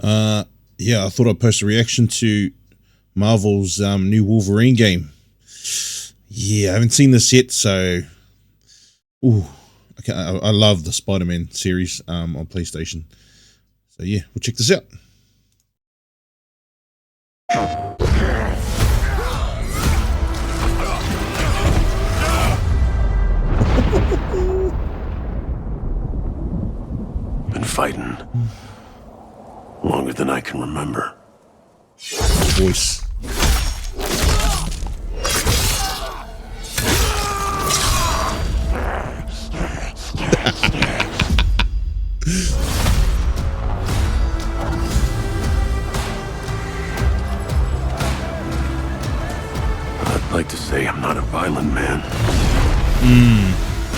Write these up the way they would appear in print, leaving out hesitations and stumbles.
Yeah, I thought I'd post a reaction to Marvel's new Wolverine game. Yeah, I haven't seen this yet, so okay, I love the Spider-Man series on PlayStation. So yeah, we'll check this out. Been fighting longer than I can remember. Voice. I'd like to say I'm not a violent man.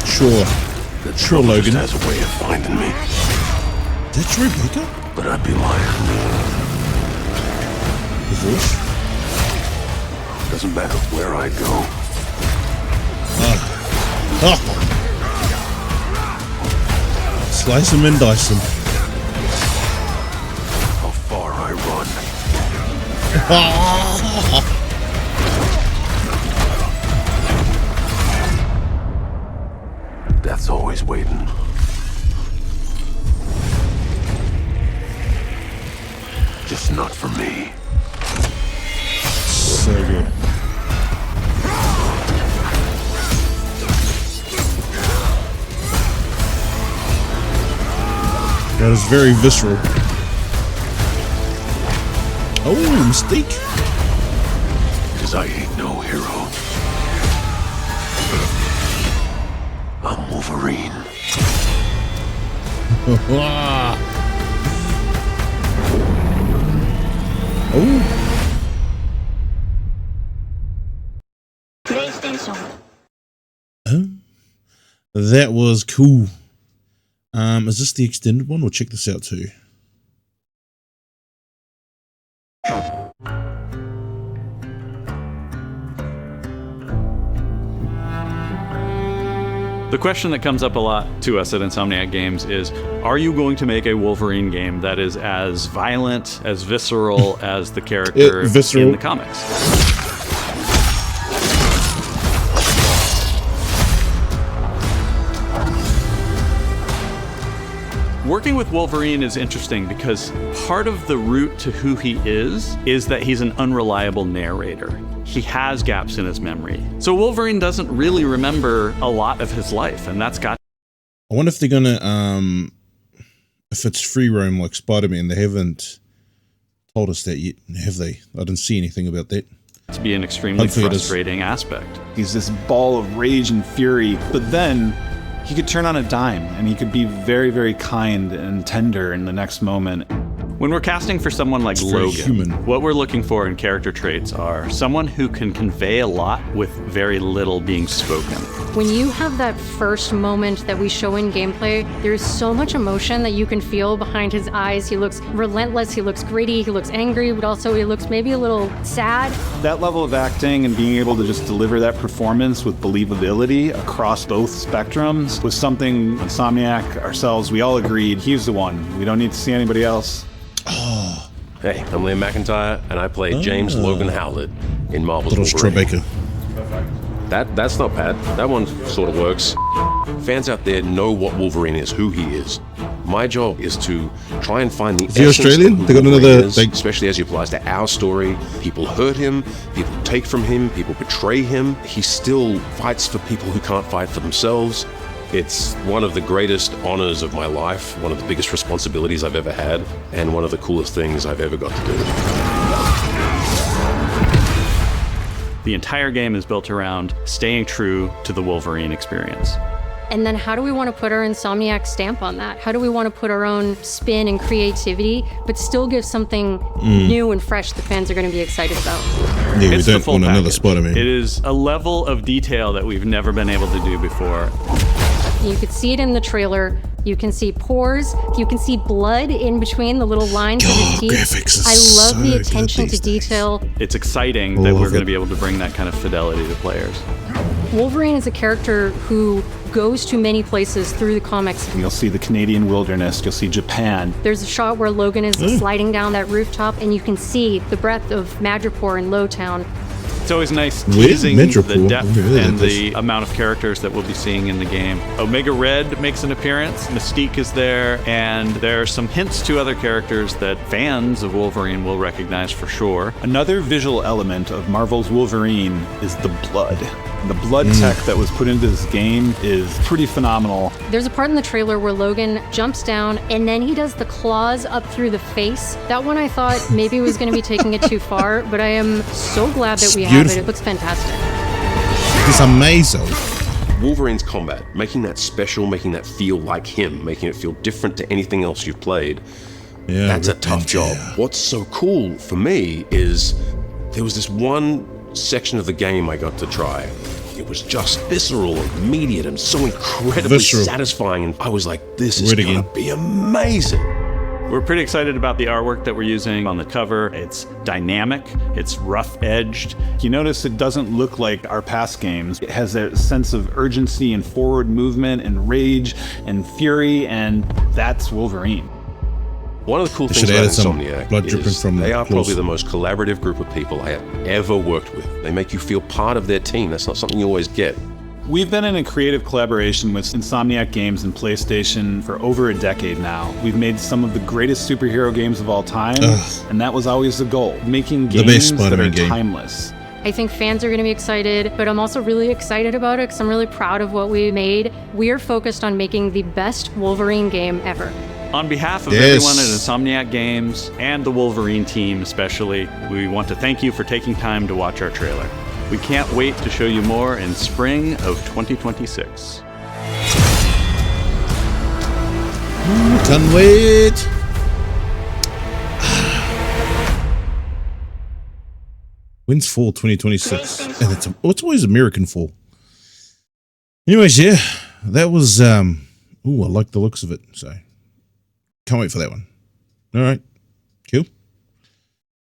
Sure. Sure, Logan. Has a way of finding me. That's Rebecca? But I'd be lying. The voice? Doesn't matter where I go. Slice him and dice him. How far I run. Death's always waiting. Just not for me. So good. That is very visceral. Oh, mistake. Because I ain't no hero. I'm Wolverine. Oh. PlayStation. That was cool. Is this the extended one? We'll check this out too. The question that comes up a lot to us at Insomniac Games is, are you going to make a Wolverine game that is as violent, as visceral as the character in the comics? Working with Wolverine is interesting because part of the route to who he is that he's an unreliable narrator. He has gaps in his memory. So Wolverine doesn't really remember a lot of his life, and that's got... I wonder if they're gonna, if it's free roam like Spider-Man. They haven't told us that yet, have they? I didn't see anything about that. to be an extremely frustrating aspect. He's this ball of rage and fury, but then he could turn on a dime and he could be very, very kind and tender in the next moment. When we're casting for someone like Logan, what we're looking for in character traits are someone who can convey a lot with very little being spoken. When you have that first moment that we show in gameplay, there's so much emotion that you can feel behind his eyes. He looks relentless, he looks gritty, he looks angry, but also he looks maybe a little sad. That level of acting and being able to just deliver that performance with believability across both spectrums was something Insomniac, ourselves, we all agreed he's the one. We don't need to see anybody else. Oh. Hey, I'm Liam McIntyre, and I play James Logan Howlett in Marvel's Wolverine. That's not bad. That one sort of works. Fans out there know what Wolverine is, who he is. My job is to try and find the essence Australian? of who They got Wolverine another, is, especially as it applies to our story. People hurt him, people take from him, people betray him. He still fights for people who can't fight for themselves. It's one of the greatest honors of my life, one of the biggest responsibilities I've ever had, and one of the coolest things I've ever got to do. The entire game is built around staying true to the Wolverine experience. And then how do we want to put our Insomniac stamp on that? How do we want to put our own spin and creativity, but still give something new and fresh that fans are going to be excited about? Yeah, It's we the don't full want another package. Spider-Man. It is a level of detail that we've never been able to do before. You could see it in the trailer. You can see pores. You can see blood in between the little lines of his teeth. Graphics are I love so the good attention to these days. detail. It's exciting that we're going to be able to bring that kind of fidelity to players. Wolverine is a character who goes to many places through the comics. You'll see the Canadian wilderness, you'll see Japan. There's a shot where Logan is sliding down that rooftop, and you can see the breadth of Madripoor and Lowtown. It's always nice teasing the depth and the amount of characters that we'll be seeing in the game. Omega Red makes an appearance, Mystique is there, and there are some hints to other characters that fans of Wolverine will recognize for sure. Another visual element of Marvel's Wolverine is the blood. The blood tech that was put into this game is pretty phenomenal. There's a part in the trailer where Logan jumps down and then he does the claws up through the face. That one I thought maybe was going to be taking it too far, but I am so glad that we have it. It looks fantastic. It's amazing. Wolverine's combat, making that special, making that feel like him, making it feel different to anything else you've played, that's a tough job. What's so cool for me is there was this one section of the game I got to try. It was just visceral and immediate and so incredibly satisfying, and I was like, this is gonna be amazing. We're pretty excited about the artwork that we're using on the cover. It's dynamic, it's rough-edged. You notice it doesn't look like our past games. It has that sense of urgency and forward movement and rage and fury, and that's Wolverine. One of the cool things about Insomniac is they are probably the most collaborative group of people I have ever worked with. They make you feel part of their team. That's not something you always get. We've been in a creative collaboration with Insomniac Games and PlayStation for over a decade now. We've made some of the greatest superhero games of all time, and that was always the goal, making games that are timeless. I think fans are going to be excited, but I'm also really excited about it because I'm really proud of what we made. We are focused on making the best Wolverine game ever. On behalf of everyone at Insomniac Games and the Wolverine team especially, we want to thank you for taking time to watch our trailer. We can't wait to show you more in spring of 2026. Can't wait. When's fall 2026? And it's always American fall. Anyways, yeah, that was I like the looks of it, so can't wait for that one. All right, cool.